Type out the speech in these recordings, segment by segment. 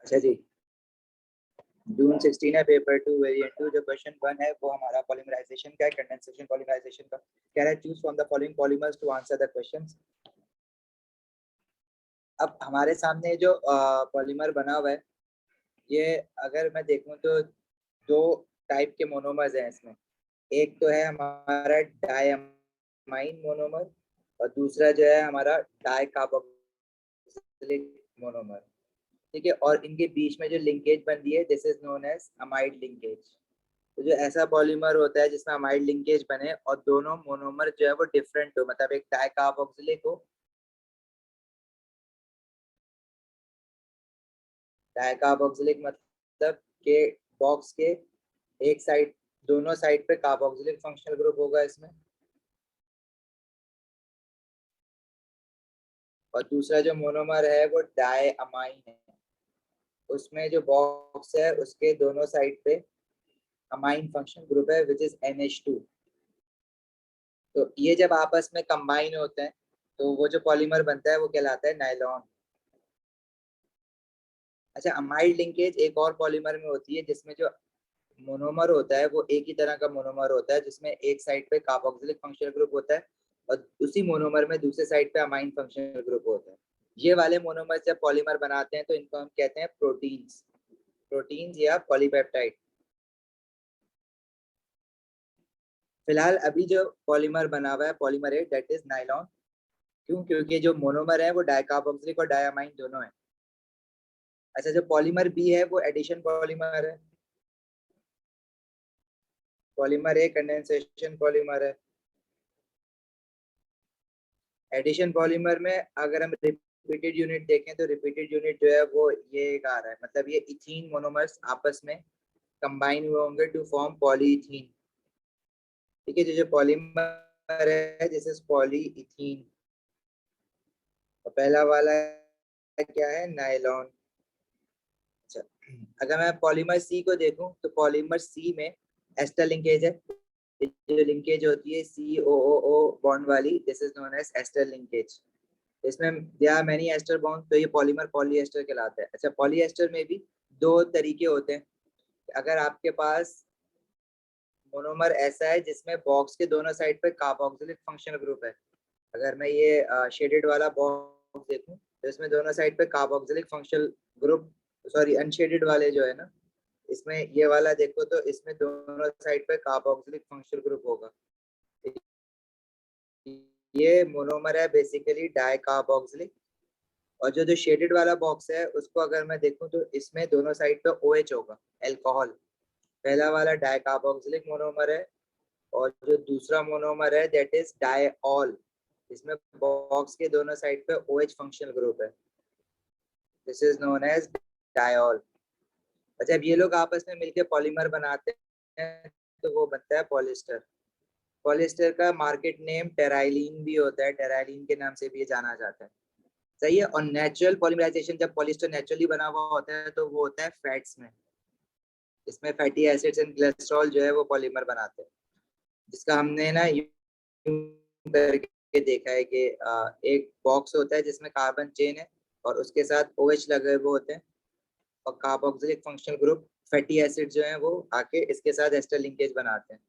अच्छा जी, जून 16 है, paper 2 variant 2। जो क्वेश्चन 1 है वो हमारा पॉलीमराइजेशन का है, कंडेंसेशन पॉलीमराइजेशन का। कह रहा है choose from the following polymers to answer the questions. अब हमारे सामने जो पॉलीमर बना हुआ है, ये अगर मैं देखूं तो दो टाइप के मोनोमर्स हैं इसमें। एक तो है हमारा डायमाइन मोनोमर और दूसरा जो है हमारा डाइकार्बोक्सिलिक मोनोमर। ठीक है, और इनके बीच में जो लिंकेज बनती है this is known as amide linkage. तो जो ऐसा पॉलीमर होता है जिसमें अमाइड लिंकेज बने और दोनों मोनोमर जो है वो डिफरेंट हो, मतलब एक डाइकार्बोक्सिलिक हो, डाइकार्बोक्सिलिक मतलब के बॉक्स के एक साइड, दोनों साइड पे कार्बोक्सिलिक फंक्शनल ग्रुप होगा इसमें, और दूसरा जो मोनोमर है वो डायमाइन है, उसमें जो बॉक्स है उसके दोनों साइड पे अमाइन फंक्शनल ग्रुप है विच इज NH2। तो ये जब आपस में कंबाइन होते हैं तो वो जो पॉलीमर बनता है वो कहलाता है नायलॉन। अच्छा, अमाइड लिंकेज एक और पॉलीमर में होती है जिसमें जो मोनोमर होता है वो एक ही तरह का मोनोमर होता है, जिसमें एक साइड पे कार्बोक्सिलिक फंक्शनल ग्रुप होता है और उसी मोनोमर में दूसरे साइड पे अमाइन फंक्शनल ग्रुप होता है। ये वाले मोनोमर जब पॉलीमर बनाते हैं तो इनको हम कहते हैं प्रोटीन्स, प्रोटीन्स या पॉलीपेप्टाइड। फिलहाल अभी जो पॉलीमर बना हुआ है polymer A that is nylon. क्यों? क्योंकि जो मोनोमर है वो डाइकार्बोक्सिलिक और डायमाइन दोनों है। अच्छा, जो पॉलीमर बी है वो एडिशन पॉलीमर है। पॉलीमर ए कंडेंसेशन पॉलीमर है। एडिशन पॉलीमर में अगर हम रिपीटेड यूनिट देखें तो रिपीटेड यूनिट जो है वो ये एक आ रहा है, मतलब ये इथीन मोनोमर्स आपस में कंबाइन हुए होंगे टू फॉर्म पॉलीइथीन। ठीक है, जो पॉलीमर है दिस इज पॉलीइथीन और पहला वाला क्या है, नायलॉन। अच्छा, अगर मैं पॉलीमर सी को देखूं तो पॉलीमर सी में एस्टर लिंकेज है। जो लिंकेज होती है COOO बॉन्ड वाली this is known as ester linkage. इसमें they are many ester bond, तो ये पॉलीमर पॉलीएस्टर कहलाता है। अच्छा, पॉलीएस्टर में भी दो तरीके होते हैं। अगर आपके पास मोनोमर ऐसा है जिसमें बॉक्स के दोनों साइड पे कार्बोक्सिलिक फंक्शनल ग्रुप है, अगर मैं ये शेडेड वाला बॉक्स देखूं तो इसमें दोनों साइड पे carboxylic functional group, sorry unshielded वाले जो है ना, इसमें ये वाला देखो तो इसमें दोनों साइड पे कार्बोक्सिलिक फंक्शनल ग्रुप होगा। ये मोनोमर है बेसिकली डाइकार्बोक्सिलिक। और जो शेडेड वाला बॉक्स है उसको अगर मैं देखूं तो इसमें दोनों साइड पे OH होगा, अल्कोहल। पहला वाला डाइकार्बोक्सिलिक मोनोमर है और जो दूसरा मोनोमर है दैट इज डायऑल। इसमें बॉक्स के दोनों साइड पे OH फंक्शनल ग्रुप है, दिस इज नोन एज डायऑल। और जब ये लोग आपस में मिलकर पॉलीमर बनाते हैं तो वो बनता है पॉलिएस्टर। पॉलिएस्टर का मार्केट नेम टेराइलिन भी होता है, टेराइलिन के नाम से भी ये जाना जाता है। सही है। और नेचुरल पॉलीमराइजेशन, जब पॉलिएस्टर नेचुरली बना हुआ होता है तो वो होता है फैट्स में। इसमें फैटी एसिड्स एंड कोलेस्ट्रॉल जो है वो पॉलीमर बनाते हैं, जिसका हमने ना करके देखा है कि एक बॉक्स होता है जिसमें कार्बन चेन है और उसके साथ OH लगे हुए होते हैं और carboxylic functional group fatty acid जो है वो आके इसके साथ एस्टर लिंकेज बनाते हैं।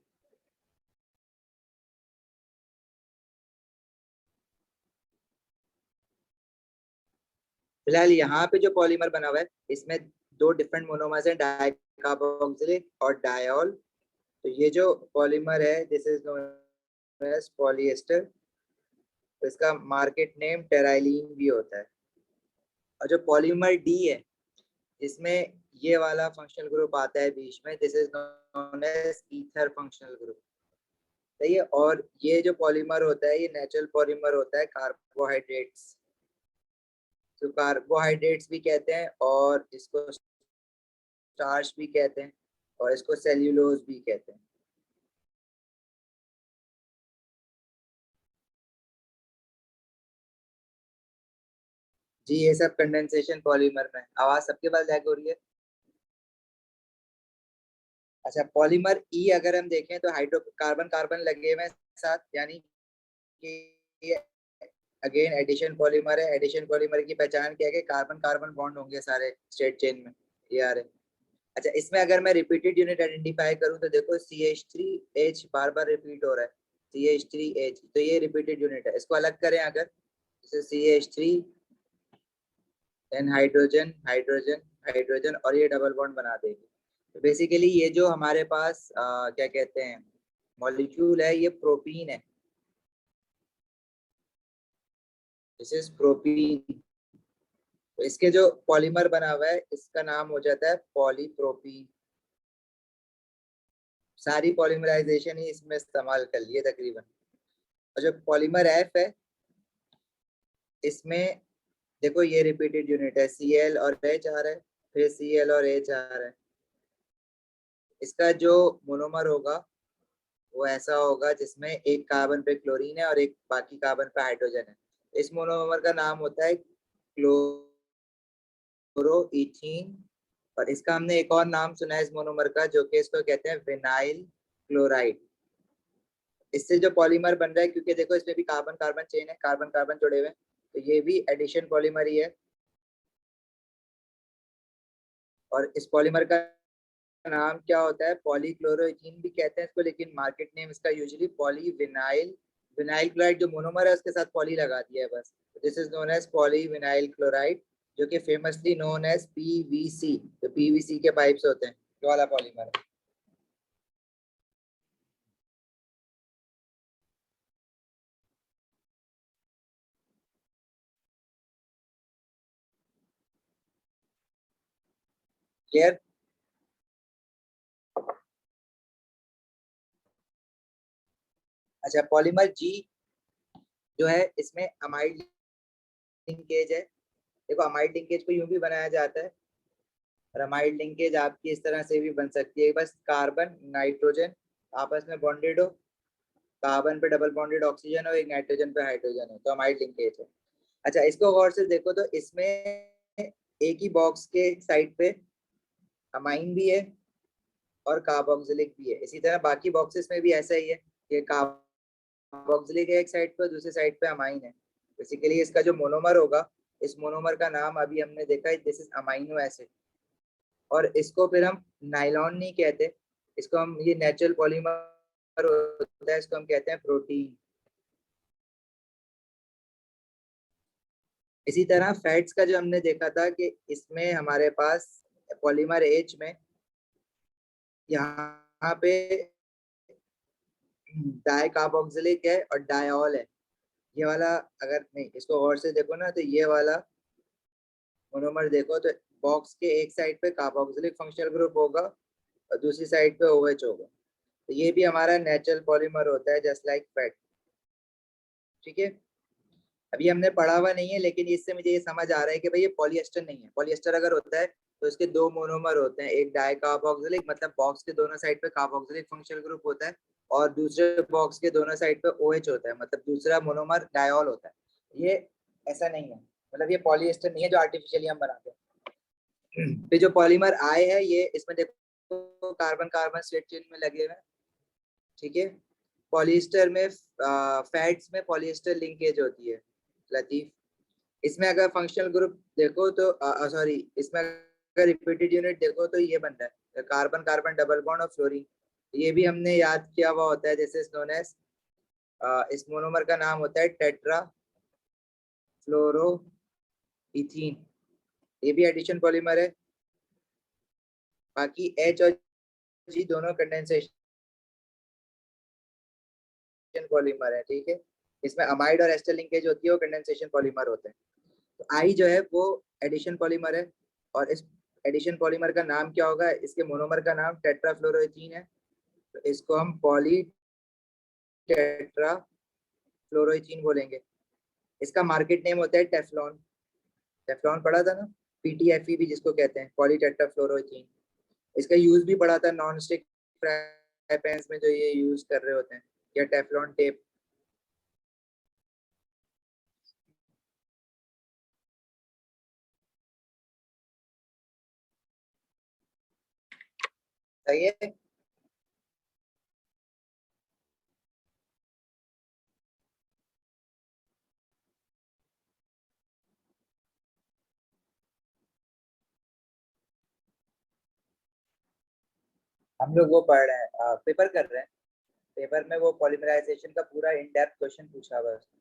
फिलहाल यहाँ पे जो पॉलीमर बना हुआ है इसमें दो डिफरेंट मोनोमर्स हैं, डाइकार्बोक्सिलिक और डायऑल। तो ये जो पॉलीमर है this is known as polyester, तो इसका मार्केट नेम टेराइलिन भी होता है। और जो पॉलीमर डी है इसमें ये वाला फंक्शनल ग्रुप आता है बीच में, this is known as ether functional group. सही है। और ये जो पॉलीमर होता है ये नेचुरल पॉलीमर होता है कार्बोहाइड्रेट्स, तो कार्बोहाइड्रेट्स भी कहते हैं और इसको स्टार्च भी कहते हैं और इसको सेल्यूलोज भी कहते हैं। जी, ये सब कंडेंसेशन पॉलीमर में। आवाज सबके पास लैग हो रही है? अच्छा, पॉलीमर ई अगर हम देखें तो हाइड्रो कार्बन कार्बन लगे हुए साथ, यानी कि ये अगेन एडिशन पॉलीमर है। एडिशन पॉलीमर की पहचान क्या है कि कार्बन कार्बन बॉन्ड होंगे सारे स्ट्रेट चेन में, ये आ रहे। अच्छा, इसमें अगर मैं रिपीटेड यूनिट आइडेंटिफाई करूं तो देखो CH3H बार बार रिपीट हो रहा है, CH3H, तो ये रिपीटेड यूनिट है। इसको अलग करें अगर, जैसे CH3 then hydrogen hydrogen hydrogen, और ये डबल बॉन्ड बना देगी। तो बेसिकली ये जो हमारे पास क्या कहते हैं मॉलिक्यूल है, ये प्रोपीन है, दिस इज प्रोपीन। तो इसके जो पॉलीमर बना हुआ है इसका नाम हो जाता है पॉलीप्रोपीन। सारी पॉलीमराइजेशन ही इसमें इस्तेमाल कर लिए तकरीबन। और जो पॉलीमर एफ है इसमें देखो ये रिपीटेड यूनिट है, Cl और H आ रहा है, फिर Cl और H आ रहा है। इसका जो मोनोमर होगा वो ऐसा होगा जिसमें एक कार्बन पे क्लोरीन है और एक बाकी कार्बन पे हाइड्रोजन है। इस मोनोमर का नाम होता है क्लोरोइथीन। और इसका हमने एक और नाम सुना है इस मोनोमर का, जो कि इसको कहते हैं विनाइल क्लोराइड। इससे जो पॉलीमर बन रहा है, क्योंकि देखो इसमें भी कार्बन कार्बन चेन है, कार्बन कार्बन जुड़े हुए हैं, तो ये भी एडिशन पॉलीमर ही है। और इस पॉलीमर का नाम क्या होता है, पॉलीक्लोरोइथीन भी कहते हैं इसको, लेकिन मार्केट नेम इसका यूजुअली पॉलीविनाइल, विनाइल क्लोराइड जो मोनोमर है उसके साथ पॉली लगा दिया है बस। This is known as polyvinyl chloride, जो कि फेमसली नोन एज PVC। तो PVC के पाइप्स होते हैं, ये वाला पॉलीमर है। क्लियर? अच्छा, पॉलीमर जी जो है इसमें अमाइड लिंकेज है। देखो अमाइड लिंकेज को यूं भी बनाया जाता है, और अमाइड लिंकेज आपकी इस तरह से भी बन सकती है, बस कार्बन नाइट्रोजन आपस में बॉन्डेड हो, कार्बन पे डबल बॉन्डेड ऑक्सीजन हो, एक नाइट्रोजन पे हाइड्रोजन हो, तो अमाइड लिंकेज है। अच्छा, इसको गौर से देखो तो इसमें एक ही बॉक्स के साइड पे अमाइन भी है और कार्बोक्सिलिक भी है। इसी तरह बाकी बॉक्सेस में भी ऐसा ही है कि कार्बोक्सिलिक है एक साइड पे, दूसरी साइड पे अमाइन है। बेसिकली इसका जो मोनोमर होगा, इस मोनोमर का नाम अभी हमने देखा है, दिस इज अमाइनो एसिड। और इसको फिर हम नाइलॉन नहीं कहते, इसको हम, ये नेचुरल पॉलीमर होता है, इसको हम कहते हैं प्रोटीन। इसी तरह फैट्स का जो हमने देखा था कि इसमें हमारे पास पॉलीमर एच में यहाँ पे डाई कार्बोक्सिलिक है और डायॉल है। ये वाला, अगर नहीं इसको और से देखो ना, तो ये वाला मोनोमर देखो तो बॉक्स के एक साइड पे कार्बोक्सिलिक फंक्शनल ग्रुप होगा और दूसरी साइड पे OH होगा। तो ये भी हमारा नेचुरल पॉलीमर होता है, जस्ट लाइक फैट। ठीक है, अभी हमने पढ़ा हुआ नहीं है, लेकिन इससे मुझे ये समझ आ रहा है कि भाई ये पॉलिएस्टर नहीं है। पॉलिएस्टर अगर होता है तो इसके दो मोनोमर होते हैं, एक डाई कार्बोक्सिलिक, मतलब बॉक्स के दोनों साइड पे कार्बोक्सिलिक फंक्शनल ग्रुप होता है, और दूसरे बॉक्स के दोनों साइड पे OH होता है, मतलब दूसरा मोनोमर डायॉल होता है। ये ऐसा नहीं है, मतलब ये पॉलिएस्टर नहीं है जो आर्टिफिशियली हम बनाते हैं। फिर जो पॉलीमर आए है, ये इसमें देखो कार्बन कार्बन स्ट्रेट चेन में लगे हुए हैं। ठीक है, पॉलिएस्टर में फैट्स में पॉलिएस्टर लिंकेज होती है लतीफ। इसमें अगर फंक्शनल ग्रुप देखो तो सॉरी, इसमें अगर रिपीटेड यूनिट देखो तो ये बनता है कार्बन कार्बन डबल बॉन्ड और फ्लोरीन। ये भी हमने याद किया हुआ होता है, दिस इज नोन एज, इस मोनोमर का नाम होता है टेट्रा फ्लोरो इथीन। ये भी एडिशन पॉलीमर है। बाकी H और G दोनों कंडेंसेशन पॉलीमर है। ठीक है, इसमें अमाइड और एस्टर लिंकेज होती है, वो कंडेंसेशन पॉलीमर होते हैं। तो I जो है वो एडिशन पॉलीमर है। और इस एडिशन पॉलीमर का नाम क्या होगा, इसके मोनोमर का नाम टेट्राफ्लोरोइथीन है, तो इसको हम पॉली टेट्राफ्लोरोइथीन बोलेंगे। इसका मार्केट नेम होता है टेफ्लॉन। टेफ्लॉन पढ़ा था ना, PTFE भी जिसको कहते हैं, पॉली टेट्राफ्लोरोइथीन। इसका यूज भी पढ़ा था नॉन स्टिक फ्राई पैन्स में जो ये यूज कर रहे होते हैं, या टेफ्लॉन टेप। सही है। हम लोग वो पढ़ रहे हैं, पेपर कर रहे हैं। पेपर में वो पॉलीमराइजेशन का पूरा इन डेप्थ क्वेश्चन पूछा हुआ है उसमें।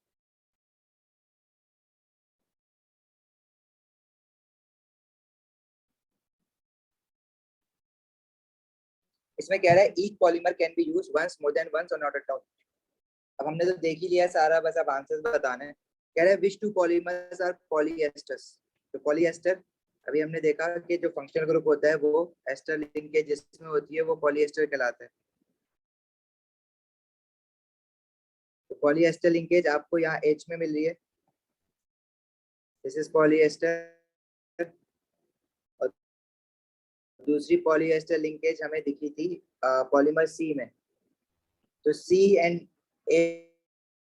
इसमें कह रहा है each polymer can be use once more than once और नॉट एट ऑल। अब हमने तो देख ही लिया सारा, बस अब आंसर्स बताने हैं। कह रहा है विच टू पॉलीमर्स आर पॉलीएस्टर्स। तो पॉलीएस्टर, अभी हमने देखा कि जो फंक्शनल ग्रुप होता है वो एस्टर लिंकेज जिसमें होती है वो पॉलीएस्टर कहलाता है। तो पॉलीएस्टर लिंकेज आपको यहाँ एच में मिल रही है, दिस इज पॉलीएस्टर। और दूसरी पॉलीएस्टर लिंकेज हमें दिखी थी पॉलीमर सी में। तो सी एंड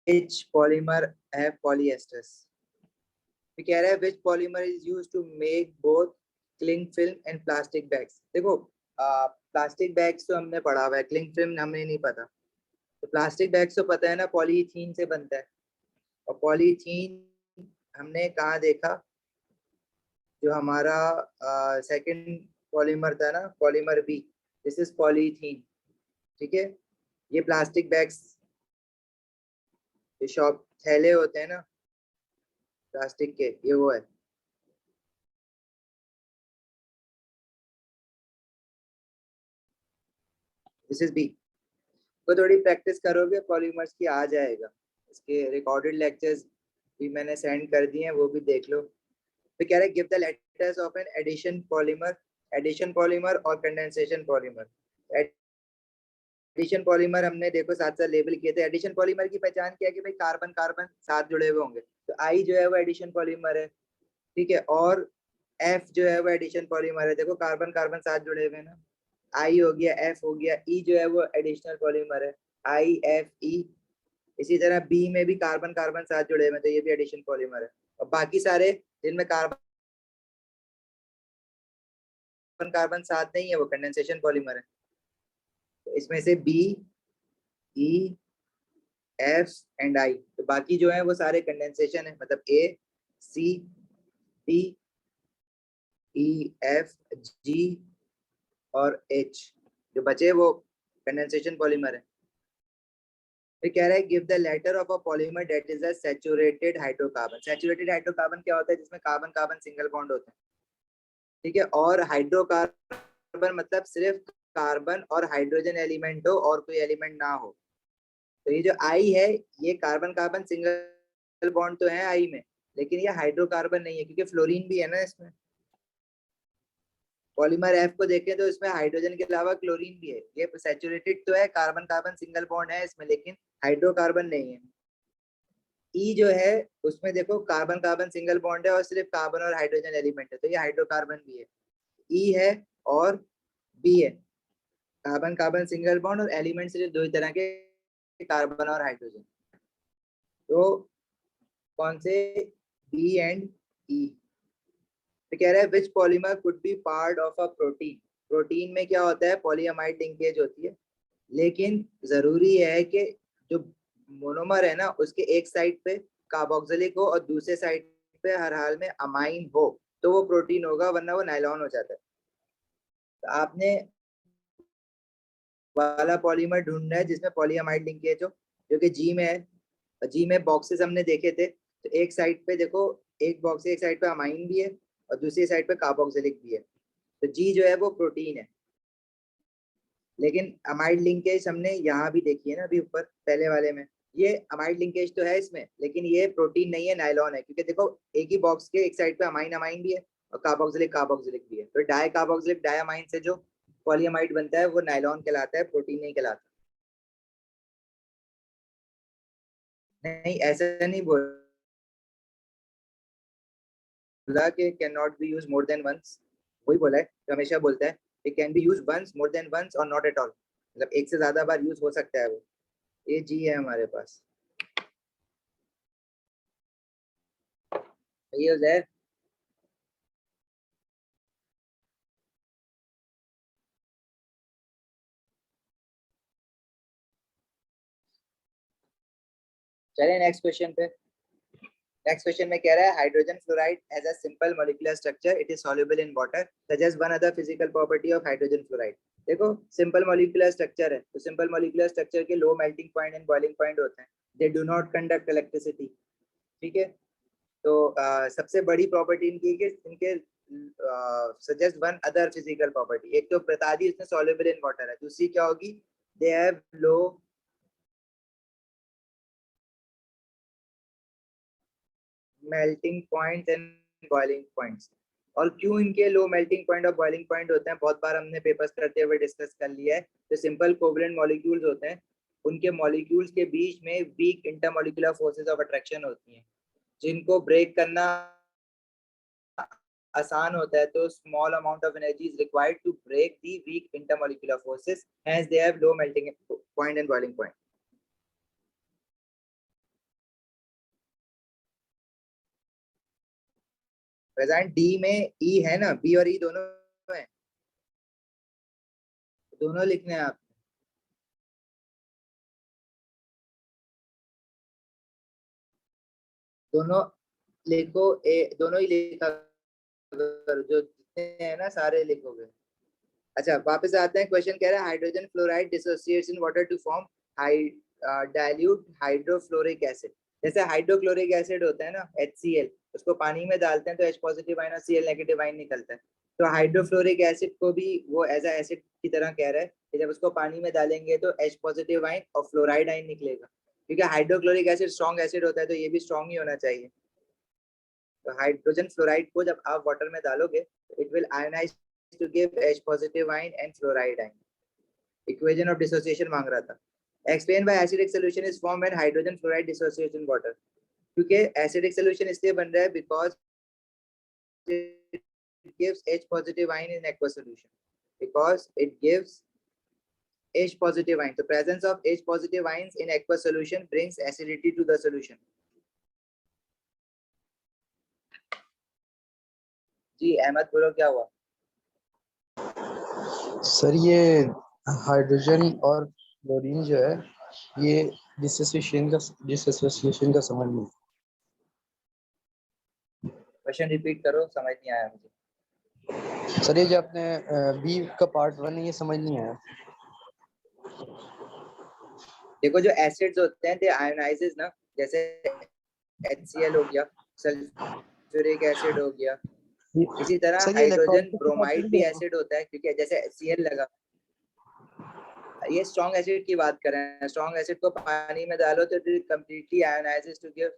एच पॉलीमर है पॉलीएस्टर्स। फिर कह रहा है which polymer is used to make both cling film and plastic bags. देखो प्लास्टिक बैग्स तो हमने पढ़ा हुआ है, क्लिंग फिल्म हमें नहीं पता। तो प्लास्टिक बैग्स तो पता है ना, पॉलीथीन से बनता है। और पॉलीथीन हमने कहाँ देखा, जो हमारा सेकंड पॉलीमर था ना, polymer B, this is polythene. ठीक है, ये प्लास्टिक बैग्स, ये शॉप थैले होते हैं ना प्लास्टिक के, ये वो है। This is B. तो थोड़ी प्रैक्टिस करोगे पॉलीमर्स की आ जाएगा। इसके रिकॉर्डेड लेक्चर्स भी मैंने सेंड कर दिए हैं, वो भी देख लो। तो कह रहे हैं give the letters of an addition polymer और कंडेंसेशन पॉलीमर। एडिशन पॉलीमर हमने देखो साथ साथ लेबल किए थे। एडिशन पॉलीमर की पहचान क्या है कि भाई कार्बन कार्बन साथ जुड़े हुए होंगे, तो आई जो है वो एडिशन पॉलीमर है। ठीक है, और एफ जो है वो एडिशन पॉलीमर है, देखो कार्बन कार्बन साथ जुड़े हुए हैं ना। आई हो गया, एफ हो गया, ई जो है वो एडिशनल पॉलीमर है, आई एफ ई। इसी तरह बी में भी कार्बन कार्बन साथ जुड़े हुए हैं, तो ये भी एडिशन पॉलीमर है। और बाकी सारे जिनमें कार्बन कार्बन साथ नहीं है वो कंडेंसेशन पॉलीमर है। तो इसमें से B, E, F and I, तो बाकी जो है वो सारे कंडेंसेशन है, मतलब ए, सी, डी, ई, एफ, जी और एच, जो बचे वो कंडेंसेशन पॉलीमर है। फिर कह रहा है give the letter of a polymer that is a saturated hydrocarbon. Saturated hydrocarbon क्या होता है, जिसमें कार्बन कार्बन सिंगल बॉन्ड होते हैं। ठीक है, और हाइड्रोकार्बन मतलब सिर्फ कार्बन और हाइड्रोजन एलिमेंट हो और कोई एलिमेंट ना हो। तो ये जो आई है, ये कार्बन कार्बन सिंगल बॉन्ड तो है आई में, लेकिन ये हाइड्रोकार्बन नहीं है क्योंकि फ्लोरीन भी है ना इसमें। पॉलीमर एफ को देखें तो इसमें हाइड्रोजन के अलावा क्लोरीन भी है। ये सैचुरेटेड तो है, कार्बन कार्बन सिंगल बॉन्ड है इसमें, लेकिन हाइड्रोकार्बन नहीं है। ई जो है उसमें देखो कार्बन कार्बन सिंगल बॉन्ड है और सिर्फ कार्बन और हाइड्रोजन एलिमेंट है, तो ये हाइड्रोकार्बन भी है। ई है और बी है, कार्बन कार्बन सिंगल बॉन्ड और एलिमेंट सिर्फ दो ही तरह के, कार्बन और हाइड्रोजन। तो कौन से, बी एंड ई। तो कह रहा है which polymer could be part of a protein. Protein में क्या होता है, पॉलीअमाइड लिंकेज होती है, लेकिन जरूरी है कि जो मोनोमर है ना उसके एक साइड पे कार्बोक्सिलिक हो और दूसरे साइड पे हर हाल में अमाइन हो, तो वो प्रोटीन होगा, वरना वो नायलॉन हो जाता है। तो आपने वाला पॉलीमर ढूंढना है जिसमें पॉलीअमाइड लिंकेज हो, जो कि जी में है। जी में बॉक्सेस हमने देखे थे, तो एक साइड पे देखो, एक बॉक्स एक साइड पे अमाइन भी है और दूसरी साइड पे कार्बोक्सिलिक भी है। तो जी जो है वो प्रोटीन है। लेकिन अमाइड लिंकेज हमने यहाँ भी देखी है ना अभी ऊपर पहले वाले में, ये अमाइड लिंकेज तो है इसमें, लेकिन ये प्रोटीन नहीं है, नायलॉन है। क्योंकि देखो एक ही बॉक्स के एक साइड पे अमाइन अमाइन भी है और कार्बोक्सिलिक कार्बोक्सिलिक भी है, तो डाई कार्बोक्सिलिक डाई अमाइन से जो पॉलीअमाइड बनता है वो नायलॉन कहलाता है, प्रोटीन नहीं कहलाता। नहीं ऐसा नहीं बोला कि can not be use more than once, वही बोला है तो हमेशा बोलता है it can be use once more than once और नॉट एट ऑल, मतलब एक से ज्यादा बार यूज हो सकता है वो। ये जी है हमारे पास, सही हो जाए। चले नेक्स्ट क्वेश्चन पे। नेक्स्ट क्वेश्चन में कह रहा है hydrogen fluoride has a simple molecular structure, it is soluble in water, suggest one other physical property of hydrogen fluoride. देखो सिंपल मॉलिक्यूलर स्ट्रक्चर है, तो सिंपल मॉलिक्यूलर स्ट्रक्चर के लो melting point and boiling point होते हैं, they do not conduct electricity. ठीक है, तो सबसे बड़ी प्रॉपर्टी इनकी कि इनके suggest one other physical property, एक तो बता दी इसमें सॉल्युबल इन वाटर है, दूसरी क्या होगी, दे have low melting point and boiling points. और क्यों इनके लो मेल्टिंग पॉइंट और बॉइलिंग पॉइंट होते हैं, बहुत बार हमने पेपर्स करते हुए डिस्कस कर लिया है। जो सिंपल कोवलेंट मॉलिक्यूल्स होते हैं, उनके मॉलिक्यूल्स के बीच में weak intermolecular forces of attraction होती हैं, जिनको ब्रेक करना आसान होता है, तो small amount of energy is required to break the weak intermolecular forces, hence they have low melting point and boiling point. Present D में ई है ना, बी और ई दोनों है, दोनों लिखने हैं आप। दोनों लिखो, ए दोनों ही लिखा करो, जो जितने हैं ना सारे लिखोगे। अच्छा वापस आते हैं, क्वेश्चन कह रहा है hydrogen fluoride dissociates in water to form dilute hydrofluoric acid. जैसे हाइड्रोक्लोरिक एसिड होता है ना HCl, उसको पानी में डालते हैं तो H पॉजिटिव आयन और Cl नेगेटिव आयन निकलता है। तो हाइड्रोफ्लोरिक एसिड को भी वो एज अ एसिड की तरह कह रहा है कि जब उसको पानी में डालेंगे तो H पॉजिटिव आयन और फ्लोराइड आयन निकलेगा, क्योंकि हाइड्रोक्लोरिक एसिड स्ट्रॉन्ग एसिड होता है, तो ये भी स्ट्रॉन्ग ही होना चाहिए। तो हाइड्रोजन फ्लोराइड को जब आप वाटर में डालोगे, it will ionize to give H positive ion and fluoride ion. Equation of dissociation मांग रहा था। Explain why acidic solution is form when hydrogen fluoride dissociates in water. क्योंकि एसिडिक सॉल्यूशन इसलिए बन रहा है because it gives H positive ion in aqueous solution, because it gives H positive ion. The presence of H positive ions in aqueous solution brings acidity to the solution. जी अहमद बोलो क्या हुआ। Sir ये hydrogen और chlorine जो है ये dissociation का समझ नहीं। क्वेश्चन रिपीट करो, समझ नहीं आया मुझे। सर ये जो अपने बी का पार्ट 1 है ये समझ नहीं आया। देखो जो एसिड्स होते हैं दे आयोनाइजेस ना, जैसे HCl हो गया, सल्फ्यूरिक एसिड हो गया, इसी तरह सर ये हाइड्रोजन इलेक्ट्रोलाइसिस के साथ ब्रोमाइड चल भी जाएगा। एसिड होता है, क्योंकि जैसे Cl लगा, ये स्ट्रॉन्ग एसिड की बात कर रहे हैं। स्ट्रॉन्ग एसिड को पानी में डालो तो it completely ionizes to give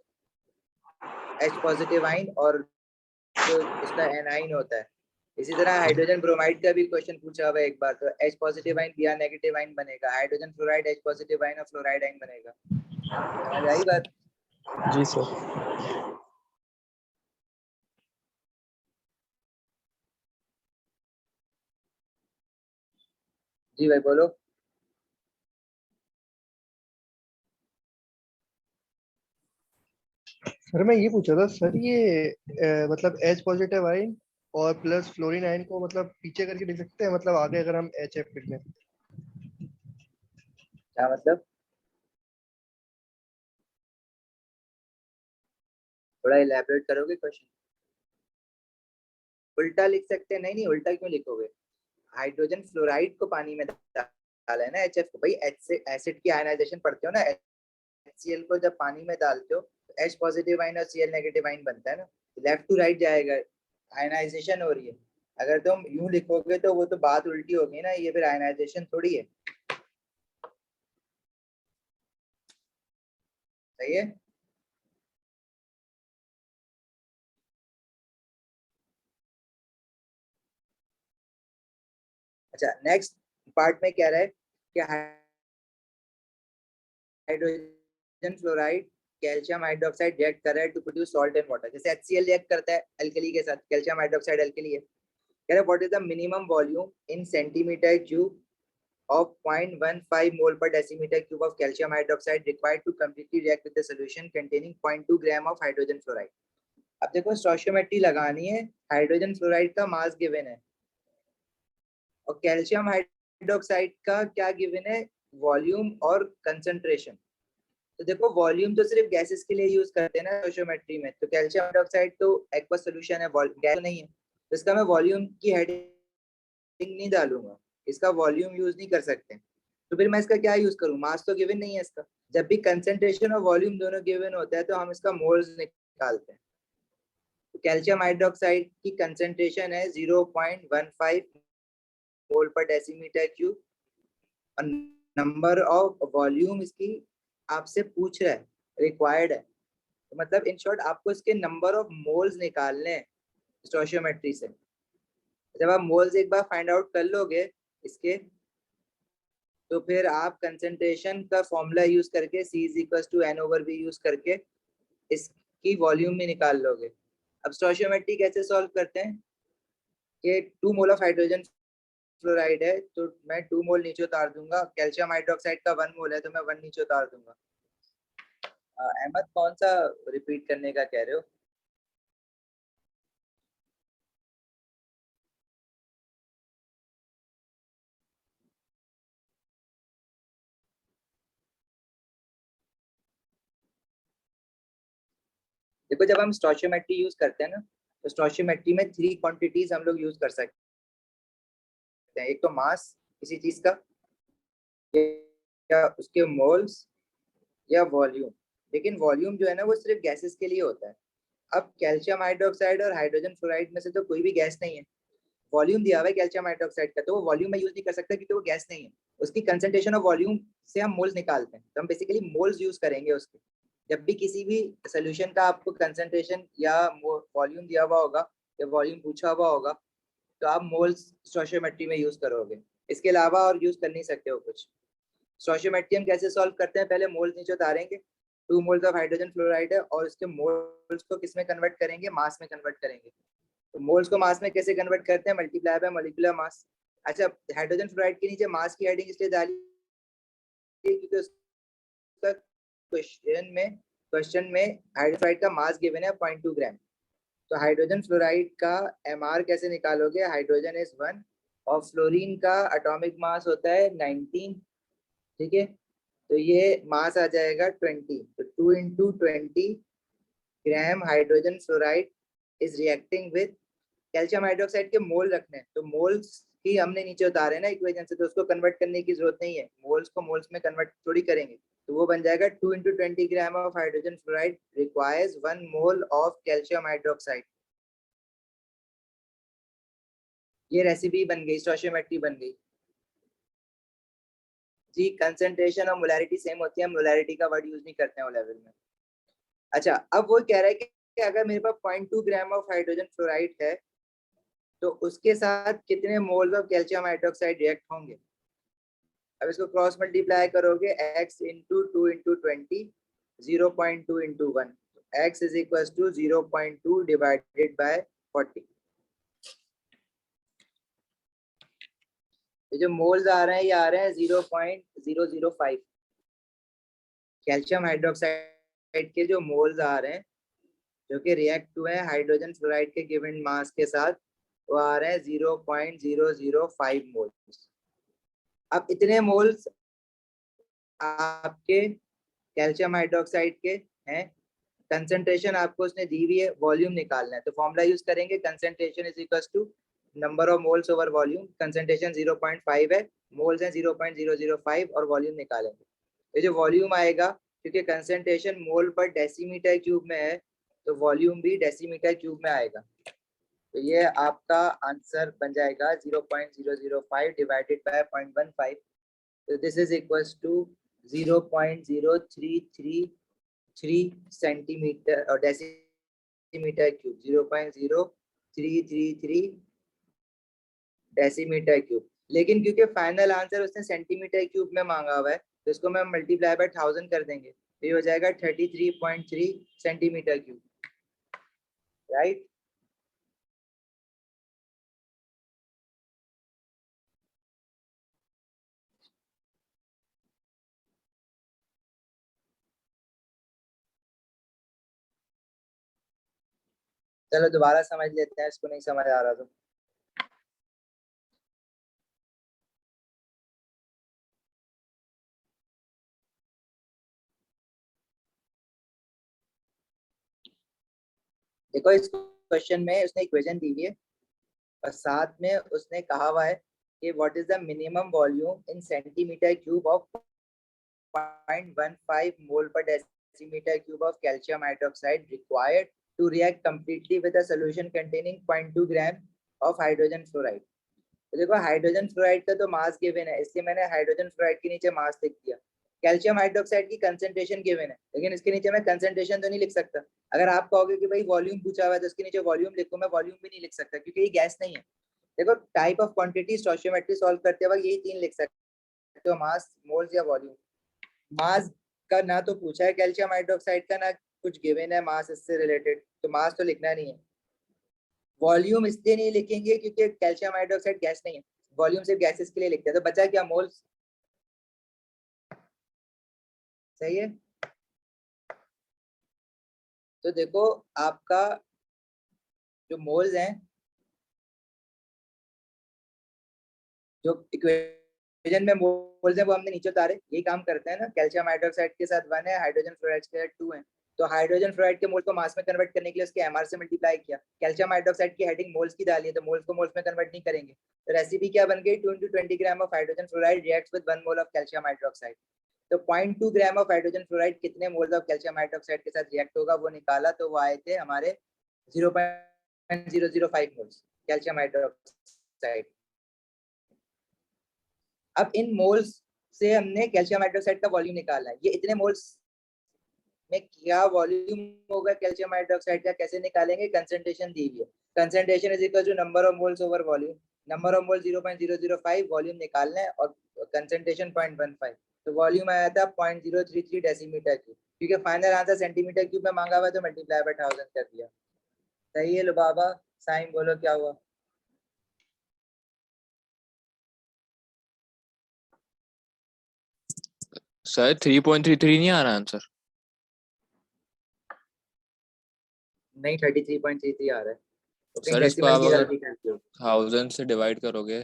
H positive ion, और जो उसका एनाइन होता है। इसी तरह हाइड्रोजन ब्रोमाइड का भी क्वेश्चन पूछा हुआ है एक बार, तो H positive ion Br negative ion बनेगा, hydrogen fluoride H positive ion और फ्लोराइड आयन बनेगा। समझ आई बात? जी सर। जी भाई बोलो। सर मैं ये पूछा था सर ये मतलब H पॉजिटिव आयन और प्लस फ्लोरीन आयन को मतलब पीछे करके लिख सकते हैं, मतलब आगे अगर हम HF लिख लें। क्या मतलब, थोड़ा इलैबोरेट करोगे क्वेश्चन? उल्टा लिख सकते हैं? नहीं नहीं, उल्टा क्यों लिखोगे? हाइड्रोजन फ्लोराइड को पानी में डाला है ना HF को, भाई H से एसिड की आयनाइजेशन पढ़ते हो ना, HCl को जब पानी में डालते हो तो H पॉजिटिव आयन और Cl नेगेटिव आयन बनता है ना, लेफ्ट टू राइट जाएगा, आयनाइजेशन हो रही है। अगर तुम यूं लिखोगे तो वो तो बात उल्टी होगी ना, ये फिर आयनाइजेशन थोड़ी है। सही है। अच्छा नेक्स्ट पार्ट में क्या रहा है कि hydrogen fluoride calcium hydroxide react कर रहा है to produce salt and water, जैसे HCl रिएक्ट करता है अल्कली के साथ, कैल्शियम हाइड्रोक्साइड अल्कली है। कह रहा है what is the minimum volume in centimetre cube of 0.15 mole per decimeter cube of calcium hydroxide required to completely react with the solution containing 0.2 gram of hydrogen fluoride। अब देखो stoichiometry लगानी है, hydrogen fluoride का mass given है और calcium hydroxide का क्या given है, वॉल्यूम और कंसंट्रेशन। तो देखो वॉल्यूम तो सिर्फ गैसेस के लिए यूज करते हैं ना स्टोइचियोमेट्री में, तो कैल्शियम हाइड्रोक्साइड तो एक्वस सॉल्यूशन है, गैस नहीं है, तो इसका मैं वॉल्यूम की हेडिंग नहीं डालूंगा, इसका वॉल्यूम यूज नहीं कर सकते। तो फिर मैं इसका क्या यूज करूँ, मास तो गिवन नहीं है इसका। जब भी कंसेंट्रेशन और वॉल्यूम दोनों गिवन होता है तो हम इसका मोल्स निकालते हैं। तो कैल्शियम हाइड्रोक्साइड की कंसेंट्रेशन है 0.15 मोल पर डेसीमीटर क्यूब, और नंबर ऑफ वॉल्यूम इसकी आपसे पूछ रहा है, रिक्वायर्ड है, तो मतलब इन शॉर्ट आपको इसके नंबर ऑफ मोल्स निकालने हैं स्टोइचियोमेट्री से। जब आप मोल्स एक बार फाइंड आउट कर लोगे इसके, तो फिर आप कंसेंट्रेशन का फॉर्मूला यूज करके C is equal to N over V use करके इसकी वॉल्यूम भी निकाल लोगे। अब स्टोइचियोमेट्री कैसे सॉल्व करते हैं कि 2 मोल ऑफ हाइड्रोजन फ्लोराइड है तो मैं 2 मोल नीचे उतार दूंगा, कैल्शियम हाइड्रोक्साइड का 1 मोल है तो मैं 1 नीचे उतार दूंगा। अहमद कौन सा रिपीट करने का कह रहे हो? देखो जब हम स्टोइचियोमेट्री यूज करते हैं ना, तो स्टोइचियोमेट्री में 3 क्वांटिटीज हम लोग यूज कर सकते हैं। एक तो मास किसी चीज का, या उसके मोल्स, या वॉल्यूम। लेकिन वॉल्यूम जो है ना वो सिर्फ गैसेस के लिए होता है। अब कैल्शियम हाइड्रोक्साइड और हाइड्रोजन फ्लोराइड में से तो कोई भी गैस नहीं है, वॉल्यूम दिया हुआ है कैल्शियम हाइड्रोक्साइड का, तो वो वॉल्यूम में यूज नहीं कर सकता क्योंकि वो गैस नहीं है। उसकी कंसेंट्रेशन ऑफ वॉल्यूम से हम मोल्स निकालते हैं, तो हम बेसिकली मोल्स यूज करेंगे उसके। जब भी किसी भी सोल्यूशन का आपको कंसेंट्रेशन या वॉल्यूम दिया हुआ होगा या वॉल्यूम पूछा हुआ होगा, तो आप मोल्स स्टोइचियोमेट्री में यूज करोगे। इसके अलावा और यूज कर नहीं सकते हो कुछ। स्टोइचियोमेट्री हम कैसे सॉल्व करते हैं, पहले मोल्स नीचे उतारेंगे, 2 मोल्स ऑफ हाइड्रोजन फ्लोराइड है और उसके मोल्स को किस में कन्वर्ट करेंगे, मास में कन्वर्ट करेंगे। तो मोल्स को मास में कैसे कन्वर्ट करते हैं, मल्टीप्लाई बाय मॉलिक्यूलर मास। अच्छा, हाइड्रोजन फ्लोराइड के नीचे मास की हेडिंग इसलिए डाली क्योंकि उसका क्वेश्चन में हाइड्रोजन फ्लोराइड का मास गिवन है 0.2 ग्राम। तो हाइड्रोजन फ्लोराइड का एमआर कैसे निकालोगे, हाइड्रोजन इज 1 और फ्लोरीन का एटॉमिक मास होता है 19, ठीक है। तो ये मास आ जाएगा 20, तो 2 into 20 gram hydrogen fluoride is reacting with calcium hydroxide के मोल रखने हैं, तो मोल्स ही हमने नीचे उतारे ना इक्वेशन से, तो उसको कन्वर्ट करने की जरूरत नहीं है, मोल्स को मोल्स में कन्वर्ट थोड़ी करेंगे। तो वो बन जाएगा 2 into 20 gram of hydrogen fluoride requires 1 mole of calcium hydroxide. ये रेसिपी बन गई, स्टोइचियोमेट्री बन गई जी। कंसेंट्रेशन और मोलैरिटी सेम होती है, मोलैरिटी का वर्ड यूज नहीं करते हैं वो लेवल में। अच्छा, अब वो कह रहा है कि अगर मेरे पास 0.2 ग्राम ऑफ हाइड्रोजन फ्लोराइड है तो उसके साथ कितने moles of calcium hydroxide react होंगे। अब इसको क्रॉस मल्टीप्लाई करोगे, x into 2 into 20, 0.2 into 1, x is equal to 0.2 divided by 40। ये जो मोल्स आ रहे हैं ये आ रहे हैं 0.005। कैल्शियम हाइड्रोक्साइड के जो मोल्स आ रहे हैं जो कि रिएक्ट हुए हैं हाइड्रोजन फ्लोराइड के गिवन मास के साथ, वो आ रहे हैं 0.005 मोल्स। अब इतने मोल्स आपके कैल्शियम हाइड्रोक्साइड के हैं, कंसेंट्रेशन आपको उसने दी हुई है, वॉल्यूम निकालना है, तो फॉर्मूला यूज करेंगे, concentration is equal to number of moles over volume. Concentration 0.5 है, मोल्स हैं 0.005 और वॉल्यूम निकालेंगे। ये जो वॉल्यूम आएगा, क्योंकि कंसेंट्रेशन मोल पर डेसीमीटर क्यूब में है, तो वॉल्यूम भी डेसीमीटर क्यूब में आएगा। तो ये आपका आंसर बन जाएगा 0.005 डिवाइडेड बाय 0.15। तो this is equals to 0.0333 centimetre और डेसीमीटर क्यूब, 0.0333 डेसीमीटर क्यूब। लेकिन क्योंकि फाइनल आंसर उसने सेंटीमीटर क्यूब में मांगा हुआ है, तो इसको मैं मल्टीप्लाई बाय 1000 कर देंगे, तो ये हो जाएगा 33.3 सेंटीमीटर क्यूब, राइट। चलो दोबारा समझ लेते हैं, इसको नहीं समझ आ रहा तो। देखो इस क्वेश्चन में उसने इक्वेशन दी हुई है और साथ में उसने कहा हुआ है कि what is the minimum volume in centimetre cube of 0.15 मोल पर decimetre cube of calcium hydroxide required to react completely with a solution containing 0.2 gram of hydrogen fluoride। तो देखो हाइड्रोजन फ्लोराइड का तो मास गिवन है, इसलिए मैंने हाइड्रोजन फ्लोराइड के नीचे मास लिख दिया। कैल्शियम हाइड्रोक्साइड की कंसंट्रेशन गिवन है, लेकिन इसके नीचे मैं कंसंट्रेशन तो नहीं लिख सकता। अगर आप कहोगे कि भाई वॉल्यूम पूछा हुआ है तो इसके नीचे वॉल्यूम लिखो, मैं वॉल्यूम भी नहीं लिख सकता क्योंकि ये गैस नहीं है। देखो type of quantity stoichiometry solve करते वक्त यही तीन लिख सकते हो, मास, मोल्स या वॉल्यूम। मास का ना तो पूछा है कैल्शियम हाइड्रोक्साइड का, ना कुछ गिवन है मास इससे रिलेटेड, तो मास तो लिखना नहीं है। वॉल्यूम इसलिए नहीं लिखेंगे क्योंकि कैल्शियम हाइड्रोक्साइड गैस नहीं है, वॉल्यूम सिर्फ गैसेस के लिए लिखते हैं। तो बचा क्या, मोल्स। सही है। तो देखो आपका जो मोल्स हैं, जो इक्वेशन में मोल्स हैं वो हमने नीचे उतारे, यही काम करते हैं ना। कैल्शियम हाइड्रोक्साइड के साथ 1 है, हाइड्रोजन फ्लोराइड के साथ 2 है। तो हाइड्रोजन फ्लोराइड के मोल्स को मास में कन्वर्ट करने के लिए उसके एमआर से मल्टीप्लाई किया। कैल्शियम हाइड्रोक्साइड की हेडिंग मोल्स की डाली है, तो मोल्स को मोल्स में कन्वर्ट नहीं करेंगे। तो रेसिपी क्या बन गई, 2 × 20 ग्राम of hydrogen fluoride reacts with 1 mole of calcium hydroxide. तो 0.2 ग्राम ऑफ हाइड्रोजन फ्लोराइड कितने मोल्स ऑफ कैल्शियम हाइड्रोक्साइड के साथ रिएक्ट होगा वो निकाला, तो वो आए थे हमारे 0.005 मोल्स कैल्शियम हाइड्रोक्साइड। अब इन मोल्स से हमने कैल्शियम हाइड्रोक्साइड का वॉल्यूम निकालना है। ये इतने मोल्स में क्या वॉल्यूम होगा कैल्शियम हाइड्रोक्साइड का, कैसे निकालेंगे, कंसंट्रेशन दी हुई है। Concentration is equal to number of moles over volume. Number of mole 0.005, volume निकालना है, और कंसंट्रेशन 0.15। तो वॉल्यूम आया था 0.033 डेसीमीटर क्यूब। क्योंकि फाइनल आंसर सेंटीमीटर क्यूब में मांगा हुआ तो मल्टीप्लाई बाय 1000 कर दिया। सही है लुबाबा, साइन बोलो क्या हुआ। सर 3.33 नहीं आ रहा आंसर। नहीं 33.33 आ रहा है। तो कहीं सर इसको डेसिमल आप की अगर गलती करते हो। 1000 से डिवाइड करोगे।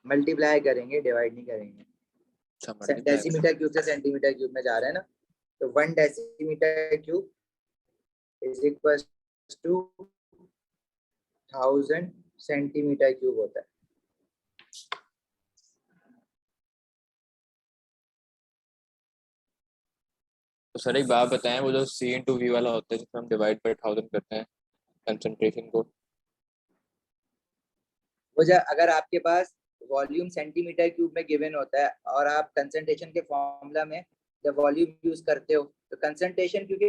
मल्टीप्लाई करेंगे, डिवाइड नहीं करेंगे। अच्छा मल्टीप्लाई करोगे। डेसीमीटर क्यूब से सेंटीमीटर क्यूब में जा रहे हैं ना, तो 1 decimetre cube is equal to 1000 centimetre cube होता है। तो सर एक बात बताएं, वो जो C/V वाला होता है जिसमें हम डिवाइड बाय 1000 करते हैं कंसंट्रेशन को, वो जब अगर आपके पास वॉल्यूम सेंटीमीटर क्यूब में गिवन होता है और आप कंसंट्रेशन के फॉर्मूला में जब वॉल्यूम यूज करते हो, तो कंसंट्रेशन क्योंकि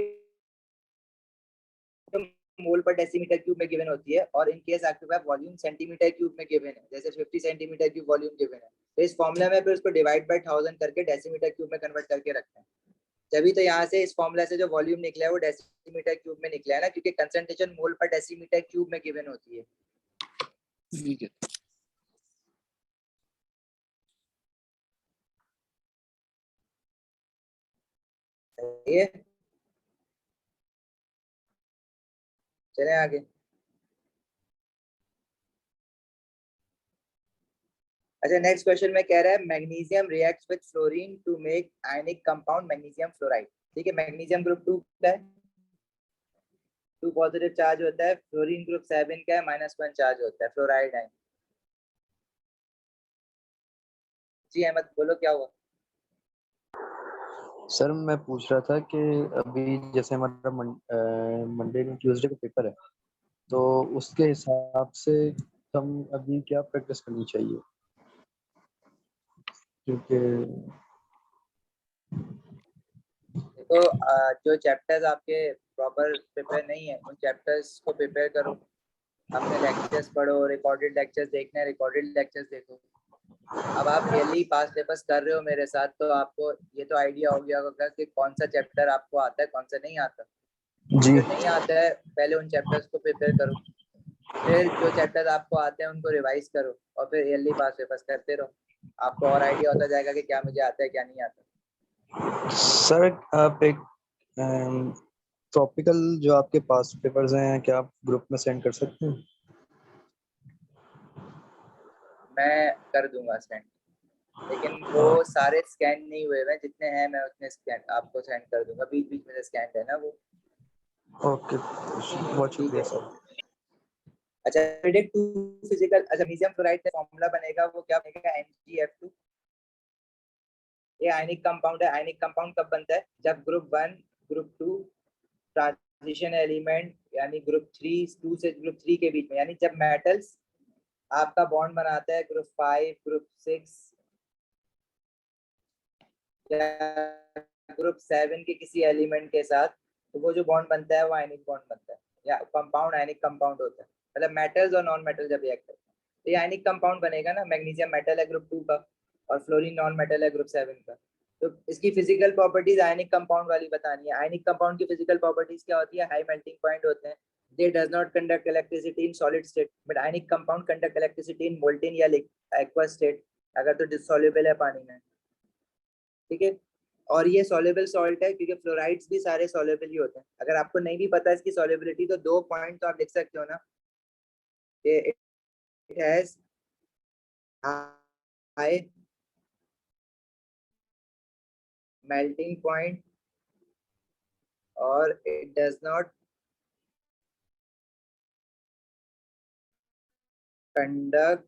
मोल पर डेसीमीटर क्यूब में गिवन होती है, और इन केस आपके पास वॉल्यूम सेंटीमीटर क्यूब में गिवन है, जैसे 50 सेंटीमीटर क्यूब वॉल्यूम गिवन है, तो इस फॉर्मूला में फिर उसको डिवाइड बाय 1000 करके डेसीमीटर क्यूब में कन्वर्ट करके रखते हैं। जब तो यहाँ से इस फॉर्मूला से जो वॉल्यूम निकला है वो डेसीमीटर क्यूब में निकला है ना, क्योंकि कंसंट्रेशन मोल पर डेसीमीटर क्यूब में गिवन होती है। ठीक है। ये चले आगे। अच्छा नेक्स्ट क्वेश्चन में कह रहा है magnesium reacts with fluorine to make ionic compound magnesium fluoride. ठीक है, मैग्नीशियम ग्रुप 2 का है, 2 पॉजिटिव चार्ज होता है। फ्लोरीन ग्रुप 7 का है, -1 चार्ज होता है, फ्लोराइड आयन। जी अहमद बोलो क्या हुआ। सर मैं पूछ रहा था कि अभी जैसे हमारा मंडे में ट्यूसडे का पेपर है, तो उसके हिसाब से हम अभी क्या प्रैक्टिस करनी चाहिए, क्योंकि देखो जो चैप्टर्स आपके प्रॉपर प्रिपेयर नहीं है उन चैप्टर्स को प्रिपेयर करो। अपने लेक्चर्स पढ़ो, रिकॉर्डेड लेक्चर्स देखना है, रिकॉर्डेड लेक्चर्स देखो। अब आप रियली पास पेपर्स कर रहे हो मेरे साथ, तो आपको ये तो आइडिया हो गया होगा कि कौन सा चैप्टर आपको आता है, कौन सा नहीं आता। जी जो नहीं आता है पहले उन चैप्टर्स को प्रिपेयर करो, फिर जो चैप्टर्स आपको आते हैं उनको रिवाइज करो, और फिर रियली पास पेपर्स करते रहो। आपको और आइडिया होता जाएगा कि क्या मुझे आता है क्या नहीं आता। सर आप एक टॉपिकल जो आपके पास पेपर्स हैं क्या आप ग्रुप में सेंड कर सकते हैं? मैं कर दूंगा सेंड, लेकिन वो सारे स्कैन नहीं हुए हैं, जितने हैं मैं उतने स्कैन आपको सेंड कर दूंगा। बीच बीच में से स्कैन है ना वो। ओके, बहुत शुक्रिया सर। अच्छा, प्रेडिक्ट टू फिजिकल, अच्छा मैग्नीशियम फ्लोराइड का फॉर्मूला बनेगा, वो क्या बनेगा, MgF2। ये आयनिक कंपाउंड है। आयनिक कंपाउंड कब बनता है, जब ग्रुप 1 ग्रुप 2 ट्रांजिशन एलिमेंट यानी ग्रुप 3 2 से ग्रुप 3 के बीच में, यानी जब मेटल्स आपका बॉन्ड बनाता है ग्रुप 5 ग्रुप 6 या ग्रुप 7 के किसी एलिमेंट के साथ, तो वो जो बॉन्ड बनता है वो आयनिक बॉन्ड बनता है, या कंपाउंड आयनिक कंपाउंड होता है। मतलब मेटल्स और नॉन मेटल जब रिएक्ट करते हैं तो ये आयनिक कंपाउंड बनेगा ना। मैग्नीशियम मेटल है ग्रुप 2 का और फ्लोरीन नॉन मेटल है ग्रुप 7 का। तो इसकी फिजिकल प्रॉपर्टीज आयनिक कंपाउंड वाली बतानी है। आयनिक कंपाउंड की फिजिकल प्रॉपर्टीज क्या होती है, हाई मेल्टिंग पॉइंट होते हैं, they does not conduct electricity in solid state, but ionic compound conduct electricity in molten या aqueous state, अगर तो डिसोल्युबल है पानी में, ठीक है। और ये सॉल्युबल सॉल्ट है क्योंकि फ्लोराइड्स भी सारे सॉल्युबल ही होते हैं। अगर आपको नहीं भी पता इसकी सॉल्युबिलिटी तो 2 पॉइंट तो आप लिख सकते हो ना, कि it has high melting point और it does not conduct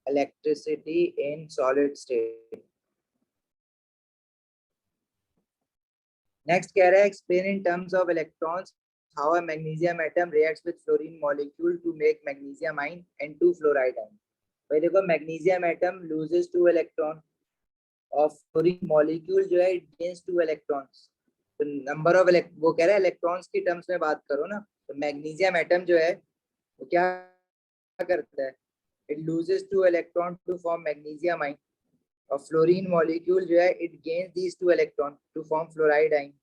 electricity in solid state. Next कह रहा है explain in terms of electrons how a magnesium atom reacts with fluorine molecule to make magnesium ion and 2 fluoride ion. भाई देखो magnesium atom loses 2 electron और fluorine molecule जो है it gains 2 electrons. तो number of वो कह रहा है इलेक्ट्रॉन्स की टर्म्स में बात करो ना, तो मैग्नीशियम एटम जो है वो क्या करता है, it loses 2 electron to form magnesium ion और फ्लोरीन मॉलिक्यूल जो है it gains these 2 electron to form fluoride ion.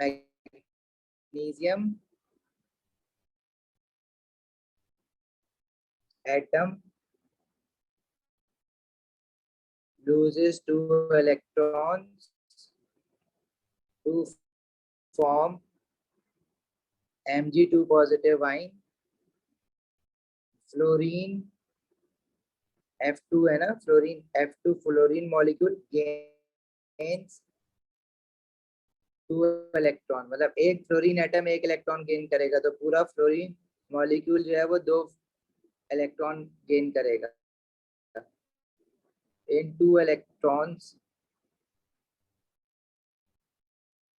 Magnesium atom loses 2 electrons to form Mg2 positive ion. Fluorine F2 है ना, fluorine F2 fluorine molecule gains 2 electron, मतलब एक fluorine atom 1 electron gain करेगा तो पूरा fluorine molecule जो है वो 2 इलेक्ट्रॉन गेन करेगा इन 2 इलेक्ट्रॉन्स,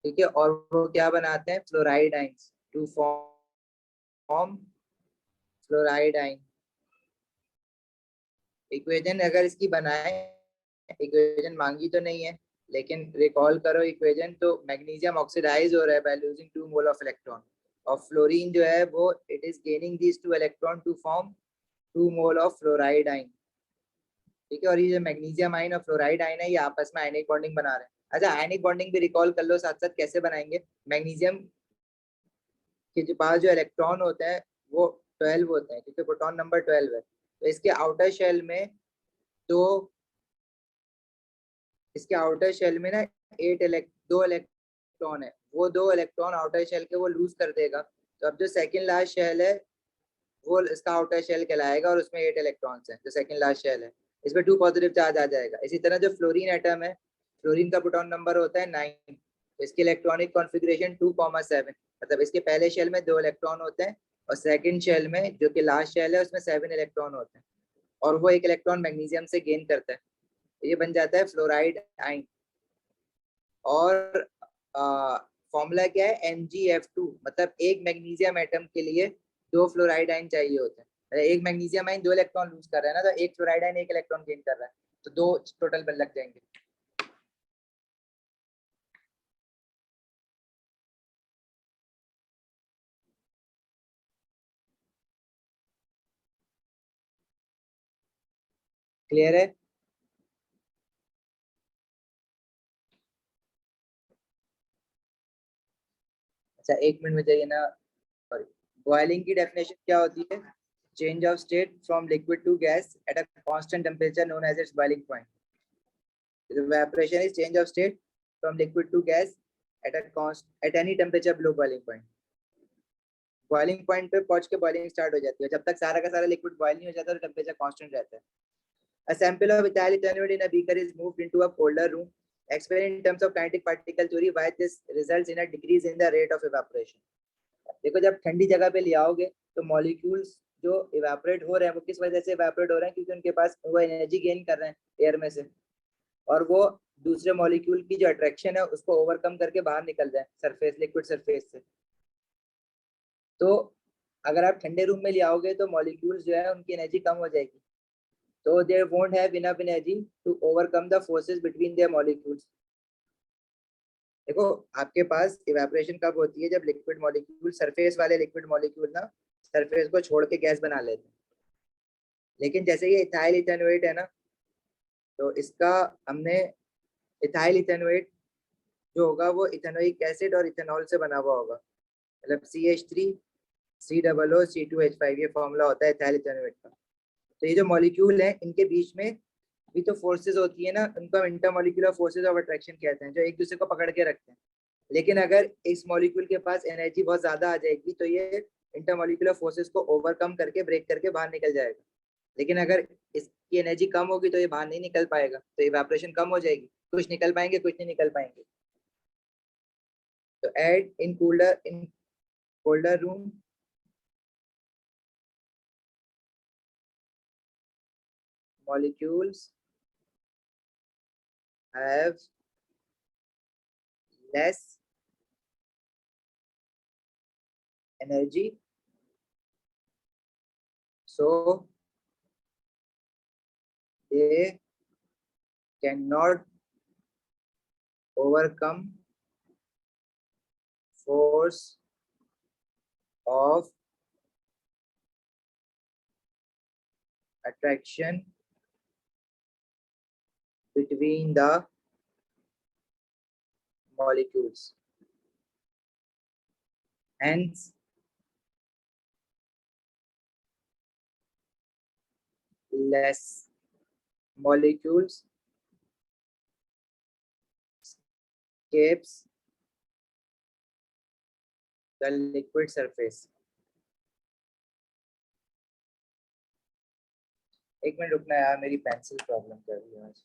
ठीक है। और वो क्या बनाते हैं, fluoride ions to form fluoride ion. Equation अगर इसकी बनाए, इक्वेशन मांगी तो नहीं है लेकिन रिकॉल करो इक्वेशन, तो मैग्नीशियम ऑक्सीडाइज हो रहा है by losing 2 mole of electron और फ्लोरीन जो है वो it is gaining these 2 electron to form 2 mole of fluoride ion, ठीक है। और ये जो मैग्नीशियम आइन और फ्लोराइड आइन है ये आपस में आयनिक बॉन्डिंग बना रहे हैं। अच्छा आयनिक बॉन्डिंग भी रिकॉल कर लो साथ साथ, कैसे बनाएंगे, मैग्नीशियम के पास जो इलेक्ट्रॉन होते हैं वो 12 होते हैं क्योंकि प्रोटॉन नंबर 12 है, तो इसके आउटर शेल में तो इसके आउटर शेल में ना 2 इलेक्ट्रॉन है, वो 2 इलेक्ट्रॉन आउटर शेल के वो लूज कर देगा, तो अब जो सेकंड लास्ट शेल है वो इसका आउटर शेल कहलाएगा और उसमें 8 इलेक्ट्रॉन्स हैं, जो सेकंड लास्ट शेल है इसमें 2 पॉजिटिव चार्ज आ जाएगा। इसी तरह जो फ्लोरीन एटम है, फ्लोरीन का प्रोटॉन नंबर होता है 9, तो इसकी इलेक्ट्रॉनिक कॉन्फ़िगरेशन 2,7, मतलब इसके पहले शेल में 2 इलेक्ट्रॉन होते हैं और सेकंड शेल में जो कि लास्ट शेल है उसमें 7 इलेक्ट्रॉन होते हैं और वो 1 इलेक्ट्रॉन मैग्नीशियम से गेन करता है, ये बन जाता है फ्लोराइड आइन। और फॉर्मूला क्या है, MgF2, मतलब एक मैग्नीशियम एटम के लिए 2 फ्लोराइड आइन चाहिए होते हैं। एक मैग्नीशियम आइन 2 इलेक्ट्रॉन लूज कर रहा है ना, तो एक फ्लोराइड आइन 1 इलेक्ट्रॉन गेन कर रहा है, तो 2 टोटल बन लग जाएंगे। क्लियर है? अच्छा 1 मिनट में जाइए ना, सॉरी। बॉइलिंग की डेफिनेशन क्या होती है, change of state from liquid to gas at a constant temperature known as its boiling point. Evaporation is change of state from liquid to gas at any temperature below boiling point. Boiling point पे पहुंच के boiling start हो जाती है, जब तक सारा का सारा लिक्विड बॉइल नहीं हो जाता तो टेम्परेचर कांस्टेंट रहता है। A sample of ethyl ethanol in a beaker is moved into a colder room explain in terms of kinetic particle theory why this results in a decrease in the rate of evaporation. देखो जब ठंडी जगह पे ले आओगे तो molecules जो evaporate हो रहे हैं वो किस वजह से इवेपोरेट हो रहे हैं, क्योंकि उनके पास वो एनर्जी गेन कर रहे हैं एयर में से, और वो दूसरे मॉलिक्यूल की जो अट्रैक्शन है उसको ओवरकम करके बाहर निकल जाए सरफेस, लिक्विड सरफेस से। तो अगर आप ठंडे रूम में ले आओगे तो मॉलिक्यूल्स जो है उनकी एनर्जी कम हो जाएगी, तो they won't have enough energy to overcome the forces between their molecules. देखो आपके पास इवेपोरेशन कब होती है, जब लिक्विड मॉलिक्यूल, सरफेस वाले लिक्विड मॉलिक्यूल ना सरफेस को छोड़ के गैस बना लेते हैं। लेकिन जैसे ये इथाइल इथेनोएट है ना, तो इसका हमने इथाइल इथेनोएट जो होगा वो इथेनोइक एसिड और इथेनॉल से बना हुआ होगा, मतलब CH3 COO C2H5 ये फॉर्मूला होता है इथाइल इथेनोएट का। तो ये जो मॉलिक्यूल है इनके बीच में भी तो फोर्सेस होती है ना, उनको हम इंटरमॉलिक्यूलर फोर्सेस ऑफ अट्रैक्शन कहते हैं, जो एक दूसरे को पकड़ के रखते हैं। लेकिन अगर इस मॉलिक्यूल के पास एनर्जी बहुत ज्यादा आ जाएगी तो ये इंटरमॉलिक्यूलर फोर्सेस को ओवरकम करके ब्रेक करके बाहर निकल जाएगा। लेकिन अगर इसकी एनर्जी कम होगी तो ये बाहर नहीं निकल पाएगा, तो इवेपोरेशन कम हो जाएगी, कुछ निकल पाएंगे कुछ नहीं निकल पाएंगे। तो add in colder room molecules have less energy, so they cannot overcome force of attraction between the molecules. Hence, less molecules escapes the liquid surface. एक मिनट रुकना यार, मेरी पेंसिल प्रॉब्लम कर रही है आज।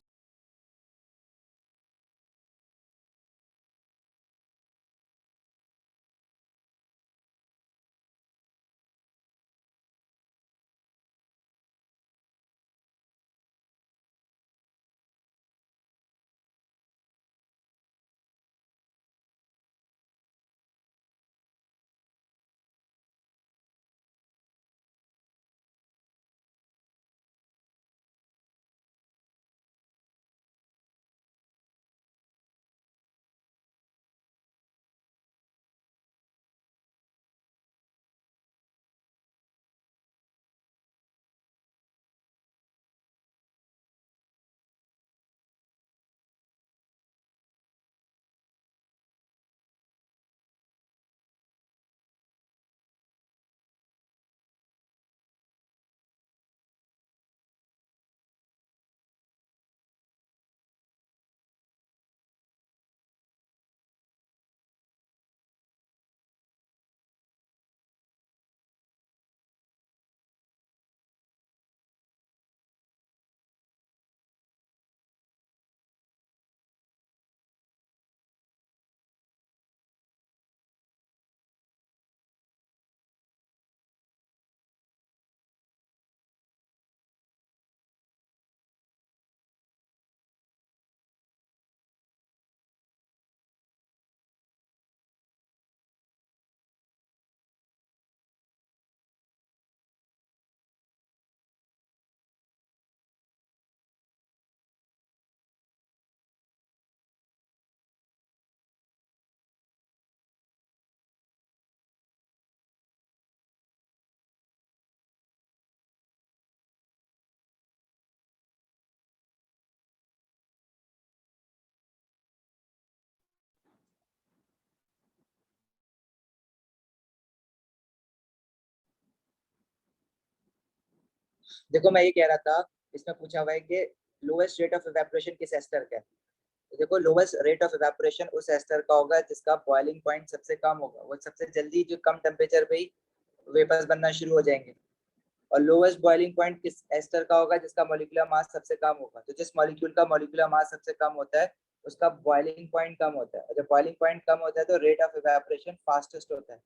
देखो मैं ये कह रहा था, इसमें पूछा हुआ है कि लोएस्ट रेट ऑफ इवेपोरेशन किस एस्टर का है। तो देखो लोएस्ट रेट ऑफ इवेपोरेशन उस एस्टर का होगा जिसका बॉइलिंग पॉइंट सबसे कम होगा, वो सबसे जल्दी जो कम टेम्परेचर पे ही वेपर्स बनना शुरू हो जाएंगे। और लोएस्ट बॉइलिंग पॉइंट किस एस्टर का होगा जिसका मॉलिक्यूलर मास सबसे कम होगा। तो जिस मॉलिक्यूल का मॉलिक्यूलर मास सबसे कम होता है उसका बॉइलिंग पॉइंट कम होता है, और जब बॉइलिंग पॉइंट कम होता है तो रेट ऑफ इवेपोरेशन फास्टेस्ट होता है,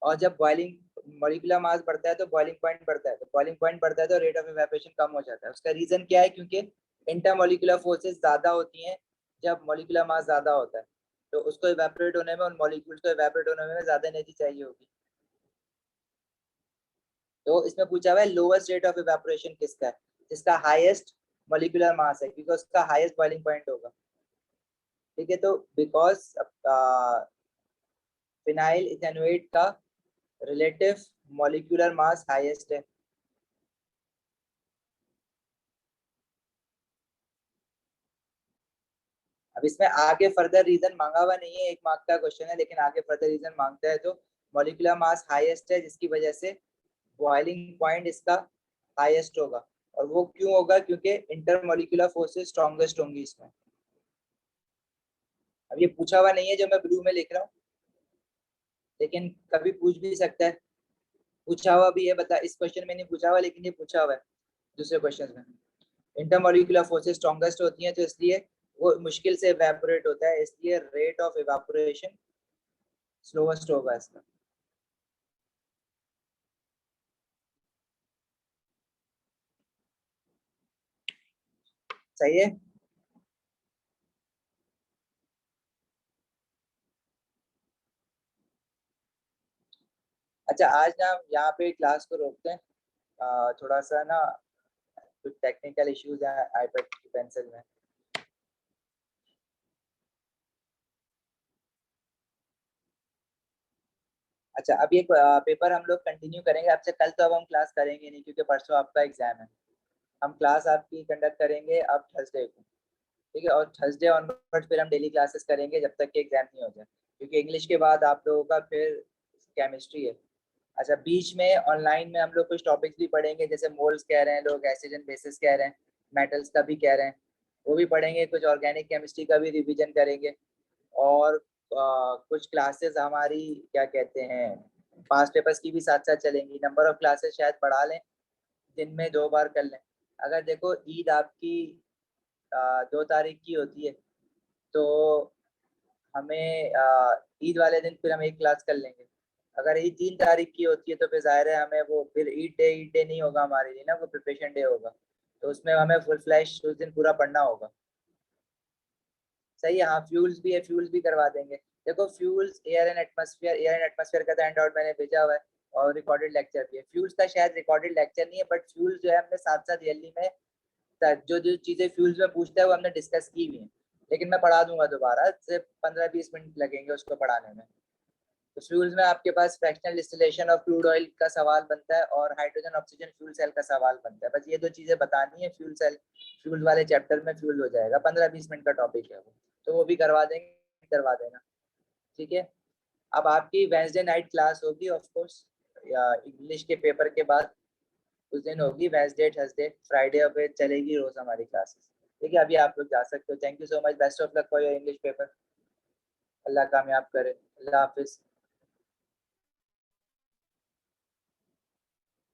और जब बॉइलिंग मॉलिक्यूलर मास बढ़ता है तो बॉइलिंग पॉइंट बढ़ता है, तो बॉइलिंग पॉइंट बढ़ता है तो रेट ऑफ इवेपोरेशन कम हो जाता है। उसका रीजन क्या है? क्योंकि इंटरमॉलिक्यूलर फोर्सेस ज्यादा होती हैं जब मॉलिक्यूलर मास ज्यादा होता है, तो उसको इवेपोरेट होने में, उन मॉलिक्यूल्स को इवेपोरेट होने में ज्यादा एनर्जी चाहिए होगी। तो इसमें पूछा हुआ है लोवेस्ट रेट ऑफ इवेपोरेशन किसका है? जिसका हाईएस्ट मॉलिक्यूलर मास है, क्योंकि उसका हाईएस्ट बॉइलिंग पॉइंट होगा। ठीक है, तो बिकॉज फिनाइल इथेनोएट का रिलेटिव मॉलिक्यूलर मास हाईएस्ट है। अब इसमें आगे फर्दर रीजन मांगा हुआ नहीं है, 1 मार्क का क्वेश्चन है, लेकिन आगे फर्दर रीजन मांगता है, तो मॉलिक्यूलर मास हाईएस्ट है जिसकी वजह से बॉइलिंग पॉइंट इसका हाईएस्ट होगा। और वो क्यों होगा? क्योंकि इंटरमॉलिक्यूलर फोर्सेस स्ट्रॉन्गेस्ट होंगी इसमें। अब ये पूछा हुआ नहीं है जो मैं ब्लू में लिख रहा हूँ, लेकिन कभी पूछ भी सकता है। पूछा हुआ भी है, बता, इस क्वेश्चन में नहीं पूछा हुआ, लेकिन ये पूछा हुआ है दूसरे क्वेश्चन में। इंटरमॉलिक्यूलर फोर्सेस स्ट्रॉन्गेस्ट होती हैं, तो इसलिए वो मुश्किल से इवेपोरेट होता है, इसलिए रेट ऑफ इवेपोरेशन स्लोएस्ट होगा इसका। सही है। अच्छा, आज ना हम यहाँ पे क्लास को रोकते हैं, थोड़ा सा ना कुछ टेक्निकल इश्यूज हैं आईपैड की पेंसिल में। अच्छा, अब ये पेपर हम लोग कंटिन्यू करेंगे आपसे कल, तो अब हम क्लास करेंगे नहीं क्योंकि परसों आपका एग्जाम है। हम क्लास आपकी कंडक्ट करेंगे अब थर्सडे को, ठीक है, और थर्सडे ऑनवर्ड फिर हम डेली क्लासेस करेंगे जब तक कि एग्जाम नहीं हो जाए, क्योंकि इंग्लिश के बाद आप लोगों का फिर केमिस्ट्री है। अच्छा, बीच में ऑनलाइन में हम लोग कुछ टॉपिक्स भी पढ़ेंगे, जैसे मोल्स कह रहे हैं लोग, एसिड एंड बेसिस कह रहे हैं, मेटल्स का भी कह रहे हैं, वो भी पढ़ेंगे। कुछ ऑर्गेनिक केमिस्ट्री का भी रिवीजन करेंगे, और कुछ क्लासेस हमारी क्या कहते हैं पास्ट पेपर्स की भी साथ साथ चलेंगी। नंबर ऑफ क्लासेस शायद बढ़ा लें, दिन में 2 बार कर लें। अगर देखो ईद आपकी 2 तारीख की होती है, तो हमें ईद वाले दिन फिर हम 1 क्लास कर लेंगे। अगर ईद 3 तारीख की होती है तो फिर जाहिर है हमें वो फिर ईद डे नहीं होगा हमारे लिए ना, वो प्रिपरेशन डे होगा, तो उसमें हमें फुल फ्लैश उस दिन पूरा पढ़ना होगा। सही है। हाँ, फ्यूल्स भी है, फ्यूल्स भी करवा देंगे। देखो फ्यूल्स, एयर एंड एटमॉस्फेयर का तो हैंड मैंने भेजा हुआ है, और रिकॉर्डेड लेक्चर भी है। फ्यूल्स का शायद रिकॉर्डेड लेक्चर नहीं है, बट फ्यूल्स जो है हमने साथ साथ ईयरली में जो जो चीजें फ्यूल्स में पूछता है वो हमने डिस्कस की हुई है, लेकिन मैं पढ़ा दूंगा दोबारा, सिर्फ 15-20 मिनट लगेंगे उसको पढ़ाने में। तो फ्यूल्स में आपके पास fractional distillation of crude oil का सवाल बनता है, और हाइड्रोजन ऑक्सीजन फ्यूल सेल का सवाल बनता है। बस ये 2 चीजें बतानी है। फ्यूल सेल, फ्यूल वाले चैप्टर में फ्यूल हो जाएगा, 15-20 मिनट का टॉपिक है वो, तो वो भी करवा देंगे, करवा देना। ठीक है। अब आपकी वेंसडे नाइट क्लास होगी ऑफ कोर्स, या इंग्लिश के पेपर के बाद उस दिन होगी। वेंसडे, थर्सडे, फ्राइडे पे चलेगी रोज हमारी क्लासेस। ठीक है, अभी आप लोग जा सकते हो। Thank you so much, best of luck for your English paper. अल्लाह कामयाब करे। अल्लाह हाफिज।